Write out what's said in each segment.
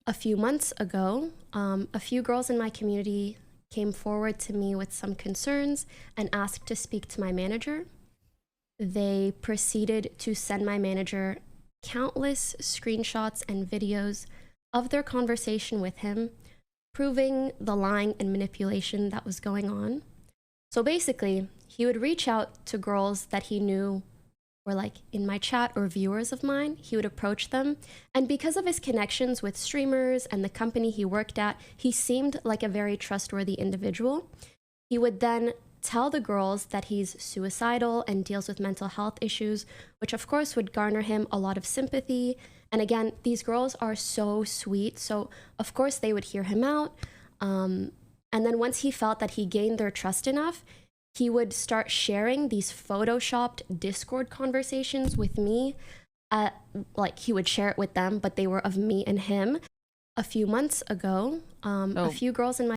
A few months ago, a few girls in my community came forward to me with some concerns and asked to speak to my manager. They proceeded to send my manager countless screenshots and videos of their conversation with him, proving the lying and manipulation that was going on. So basically, he would reach out to girls that he knew were like in my chat or viewers of mine. He would approach them. And because of his connections with streamers and the company he worked at, he seemed like a very trustworthy individual. He would then tell the girls that he's suicidal and deals with mental health issues, which of course would garner him a lot of sympathy. And again, these girls are so sweet. So of course they would hear him out. And then once he felt that he gained their trust enough, he would start sharing these photoshopped Discord conversations with me. Like he would share it with them, but they were of me and him. A few months ago, a few girls in my...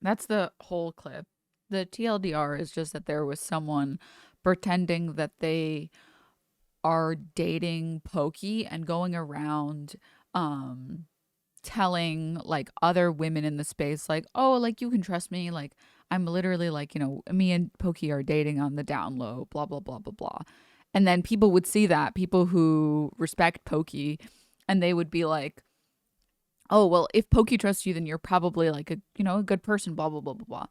That's the whole clip. The TLDR is just that there was someone pretending that they are dating Pokey and going around telling like other women in the space like, oh, like you can trust me, like I'm literally like, you know, me and Pokey are dating on the down low, blah blah blah blah blah. And then people would see that, people who respect Pokey, and they would be like, oh well, if Pokey trusts you, then you're probably like a, you know, a good person, blah blah blah blah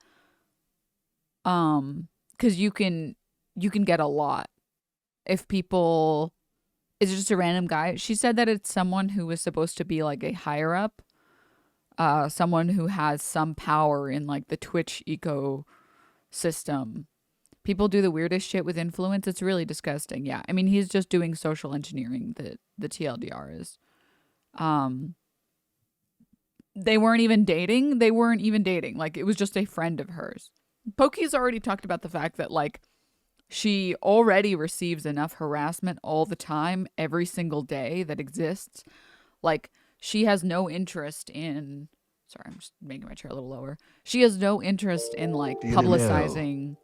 blah. Because you can get a lot if people... Is it just a random guy? She said that it's someone who was supposed to be like a higher up, someone who has some power in like the Twitch ecosystem. People do the weirdest shit with influence. It's really disgusting. Yeah, I mean he's just doing social engineering. The TLDR is. They weren't even dating. They weren't even dating. Like it was just a friend of hers. Pokey's already talked about the fact that like she already receives enough harassment all the time, every single day that exists. Like, she has no interest in... Sorry, I'm just making my chair a little lower. She has no interest in, like, publicizing...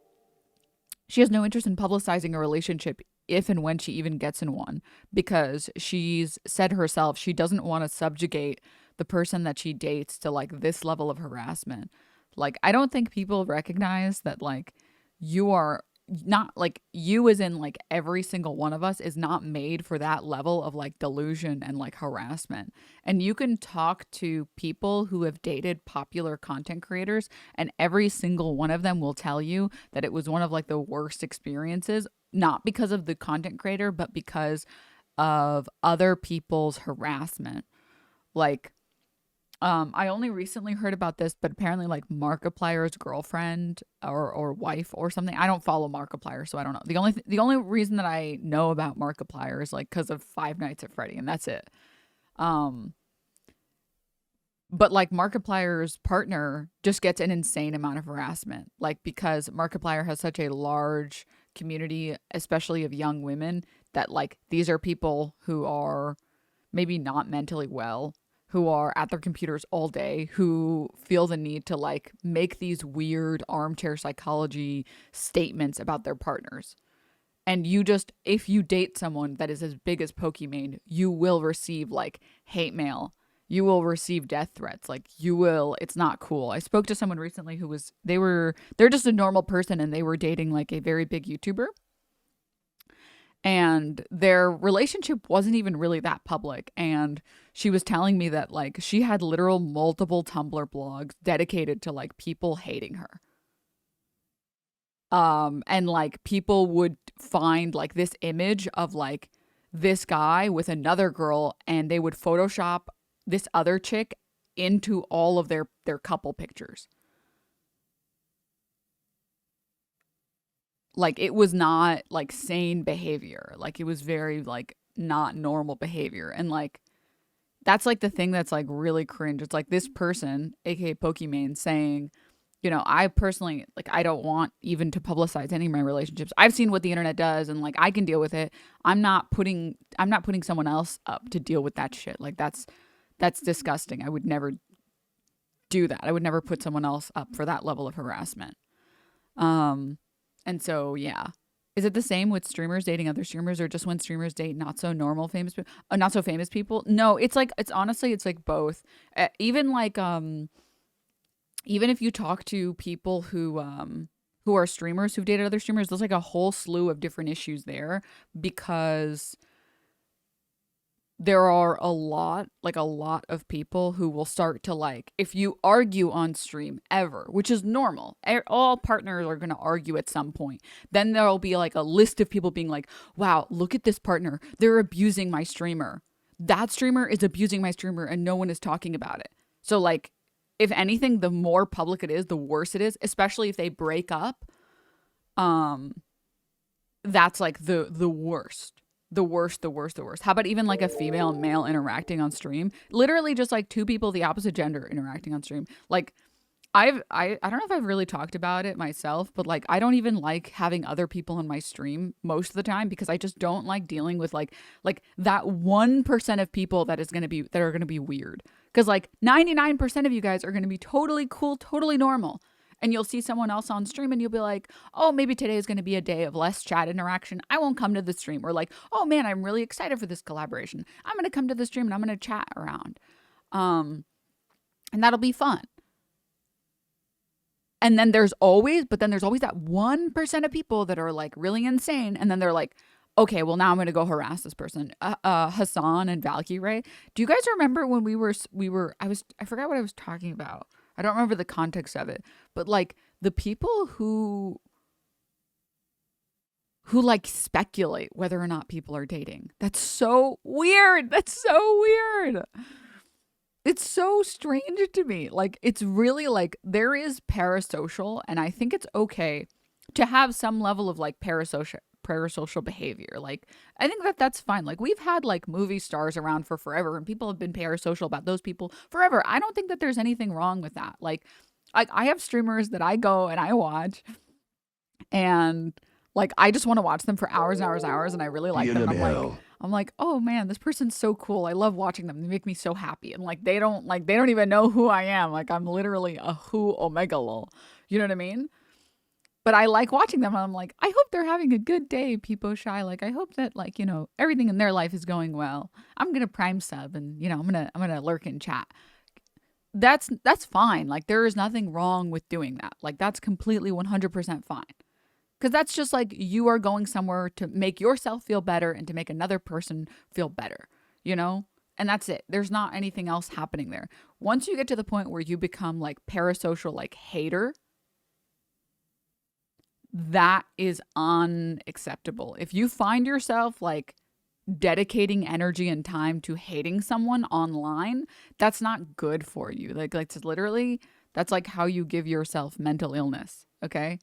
She has no interest in publicizing a relationship if and when she even gets in one. Because she's said herself she doesn't want to subjugate the person that she dates to, like, this level of harassment. Like, I don't think people recognize that, like, you are... not like you as in like every single one of us is not made for that level of like delusion and like harassment. And you can talk to people who have dated popular content creators and every single one of them will tell you that it was one of like the worst experiences, not because of the content creator but because of other people's harassment. Like I only recently heard about this, but apparently like Markiplier's girlfriend or wife or something. I don't follow Markiplier, so I don't know. The only reason that I know about Markiplier is like because of Five Nights at Freddy, and that's it. Um, but like Markiplier's partner just gets an insane amount of harassment, like because Markiplier has such a large community, especially of young women, that like these are people who are maybe not mentally well, who are at their computers all day, who feel the need to like make these weird armchair psychology statements about their partners. And you just, if you date someone that is as big as Pokimane, you will receive like hate mail. You will receive death threats. Like you will, it's not cool. I spoke to someone recently who was, they're just a normal person and they were dating like a very big YouTuber, and their relationship wasn't even really that public. And she was telling me that like she had literal multiple Tumblr blogs dedicated to like people hating her. And like people would find like this image of like this guy with another girl and they would photoshop this other chick into all of their couple pictures. Like it was not like sane behavior. Like it was very like not normal behavior. And like that's like the thing that's like really cringe. It's like this person, aka Pokimane, saying, you know, I personally like I don't want even to publicize any of my relationships. I've seen what the internet does and like I can deal with it. I'm not putting someone else up to deal with that shit. Like that's disgusting. I would never do that. I would never put someone else up for that level of harassment. And so, yeah. Is it the same with streamers dating other streamers, or just when streamers date not so normal famous people, not so famous people? No, it's like, it's honestly, it's like both. Even like even if you talk to people who are streamers who've dated other streamers, there's like a whole slew of different issues there, because there are a lot of people who will start to, like, if you argue on stream ever, which is normal, all partners are going to argue at some point, then there'll be like a list of people being like, wow, look at this partner, they're abusing my streamer, that streamer is abusing my streamer, and no one is talking about it. So like, if anything, the more public it is, the worse it is, especially if they break up. That's like the worst. The worst. How about even like a female and male interacting on stream? Literally just like two people of the opposite gender interacting on stream. Like, I don't know if I've really talked about it myself, but like, I don't even like having other people on my stream most of the time, because I just don't like dealing with like that 1% of people that are gonna be weird. Because like 99% of you guys are gonna be totally cool, totally normal. And you'll see someone else on stream and you'll be like, oh, maybe today is going to be a day of less chat interaction, I won't come to the stream. Or like, oh man, I'm really excited for this collaboration, I'm going to come to the stream and I'm going to chat around. And that'll be fun. And then there's always that 1% of people that are like really insane. And then they're like, okay, well now I'm going to go harass this person. Hassan and Valkyrie. Do you guys remember when I forgot what I was talking about. I don't remember the context of it, but like the people who like speculate whether or not people are dating. That's so weird. It's so strange to me. Like, it's really like, there is parasocial, and I think it's okay to have some level of like parasocial behavior. Like, I think that's fine. Like, we've had like movie stars around for forever, and people have been parasocial about those people forever. I don't think that there's anything wrong with that. Like I have streamers that I go and I watch, and like, I just want to watch them for hours and hours and hours, and I really like them. I'm like, oh man, this person's so cool. I love watching them. They make me so happy. And like, they don't even know who I am. Like, I'm literally a who omega lol. You know what I mean? But I like watching them, and I'm like, I hope they're having a good day, Peepo Shy. Like, I hope that, like, you know, everything in their life is going well. I'm gonna prime sub, and you know, I'm gonna lurk in chat. That's fine. Like, there is nothing wrong with doing that. Like, that's completely 100% fine. Because that's just like, you are going somewhere to make yourself feel better and to make another person feel better, you know? And that's it. There's not anything else happening there. Once you get to the point where you become like parasocial, like hater, that is unacceptable. If you find yourself like dedicating energy and time to hating someone online, that's not good for you. Like it's literally, that's like how you give yourself mental illness, okay?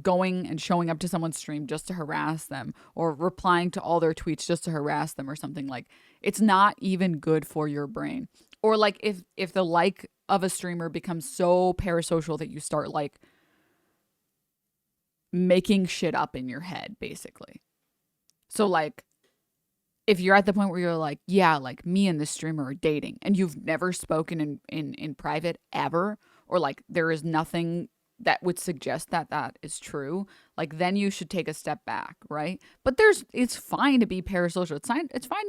Going and showing up to someone's stream just to harass them, or replying to all their tweets just to harass them or something. Like, it's not even good for your brain. Or like, if the like of a streamer becomes so parasocial that you start like making shit up in your head, basically. So like, if you're at the point where you're like, yeah, like me and this streamer are dating, and you've never spoken in private ever, or like there is nothing that would suggest that that is true, like, then you should take a step back, right? But it's fine to be parasocial. It's fine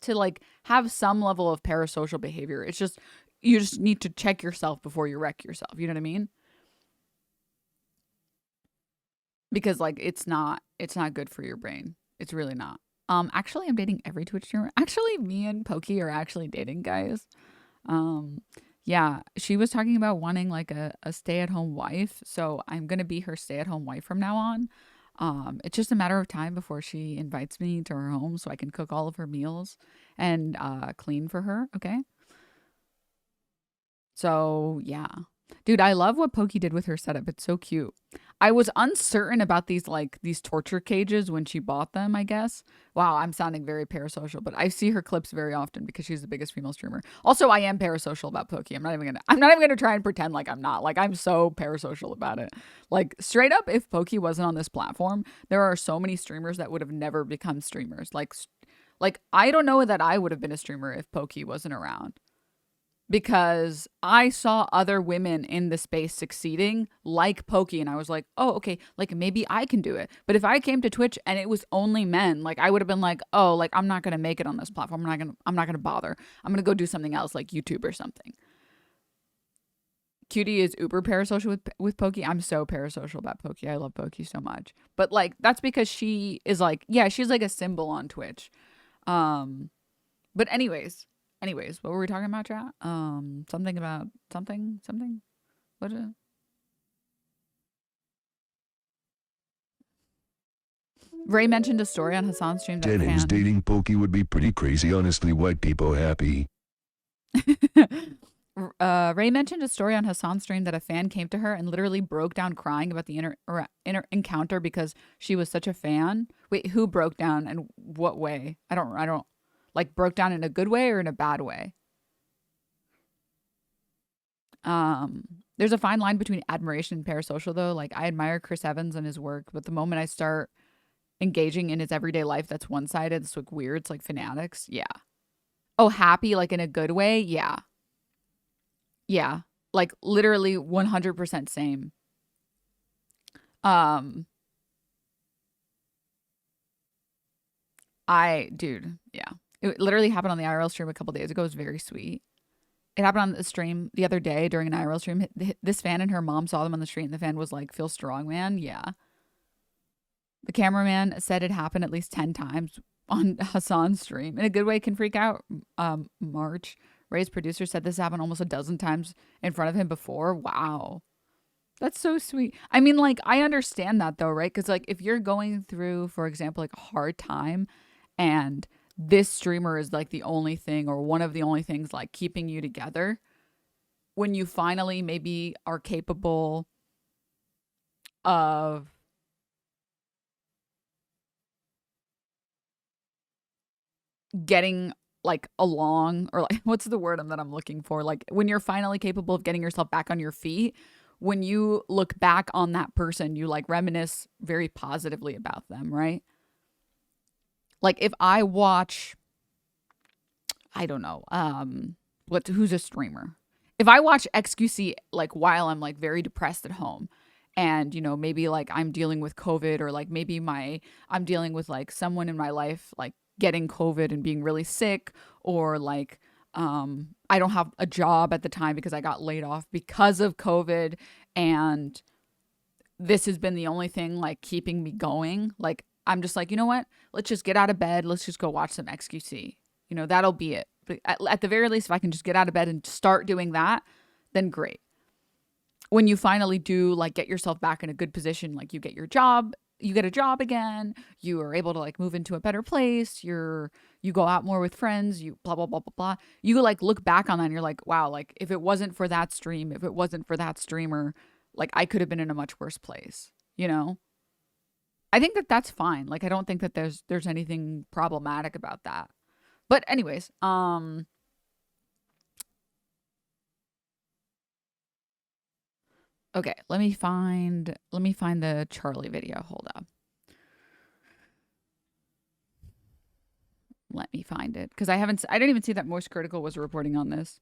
to like have some level of parasocial behavior. It's just, you just need to check yourself before you wreck yourself. You know what I mean? Because like, it's not good for your brain. It's really not. Actually, I'm dating every Twitch streamer. Actually, me and Poki are actually dating, guys. Yeah, she was talking about wanting like a stay-at-home wife, so I'm gonna be her stay-at-home wife from now on. It's just a matter of time before she invites me to her home so I can cook all of her meals and clean for her, okay? So, yeah. Dude, I love what Pokey did with her setup. It's so cute. I was uncertain about these torture cages when she bought them, I guess. Wow, I'm sounding very parasocial, but I see her clips very often because she's the biggest female streamer. Also, I am parasocial about Pokey. I'm not even gonna try and pretend like I'm not. Like, I'm so parasocial about it. Like, straight up, if Pokey wasn't on this platform, there are so many streamers that would have never become streamers. Like I don't know that I would have been a streamer if Pokey wasn't around. because I saw other women in the space succeeding like Pokey, and I was like, oh, okay, like maybe I can do it. But if I came to Twitch and it was only men, like I would have been like, oh, like I'm not gonna make it on this platform. I'm not gonna bother. I'm gonna go do something else like YouTube or something. Cutie is uber parasocial with Pokey. I'm so parasocial about Pokey. I love Pokey so much. But like that's because she is like, yeah, she's like a symbol on Twitch. But anyways, what were we talking about, chat? Something about something. What is it? Ray mentioned a story on Hassan's stream that Denims dating Pokey would be pretty crazy. Honestly, white people happy. Ray mentioned a story on Hassan's stream that a fan came to her and literally broke down crying about the inner encounter because she was such a fan. Wait, who broke down and what way? I don't like broke down in a good way or in a bad way. There's a fine line between admiration and parasocial though. Like I admire Chris Evans and his work, but the moment I start engaging in his everyday life that's one-sided, it's like weird, it's like fanatics. Yeah. Oh, happy like in a good way? Yeah. Yeah, like literally 100% same. Dude, yeah. It literally happened on the IRL stream a couple days ago. It was very sweet. It happened on the stream the other day during an IRL stream. This fan and her mom saw them on the street and the fan was like, feel strong, man. Yeah. The cameraman said it happened at least 10 times on Hassan's stream. In a good way, can freak out. March. Ray's producer said this happened almost a dozen times in front of him before. Wow. That's so sweet. I mean, like, I understand that though, right? Because, like, if you're going through, for example, like a hard time and this streamer is like the only thing or one of the only things like keeping you together, when you finally maybe are capable of getting like along, or like what's the word that I'm looking for, like when you're finally capable of getting yourself back on your feet, when you look back on that person, you like reminisce very positively about them, right? Like if I watch, I don't know, who's a streamer, if I watch XQC like while I'm like very depressed at home and, you know, maybe like I'm dealing with COVID, or like maybe I'm dealing with like someone in my life like getting COVID and being really sick, or like I don't have a job at the time because I got laid off because of COVID, and this has been the only thing like keeping me going. Like I'm just like, you know what? Let's just get out of bed. Let's just go watch some XQC. You know, that'll be it. But at the very least, if I can just get out of bed and start doing that, then great. When you finally do like get yourself back in a good position, like you get your job, you get a job again, you are able to like move into a better place, you go out more with friends, you blah blah blah blah blah, you like look back on that and you're like, wow, like if it wasn't for that stream, if it wasn't for that streamer, like I could have been in a much worse place, you know? I think that that's fine. Like I don't think that there's anything problematic about that. But anyways, okay, let me find the Charlie video. Hold up. Let me find it, because I didn't even see that Moist Critical was reporting on this.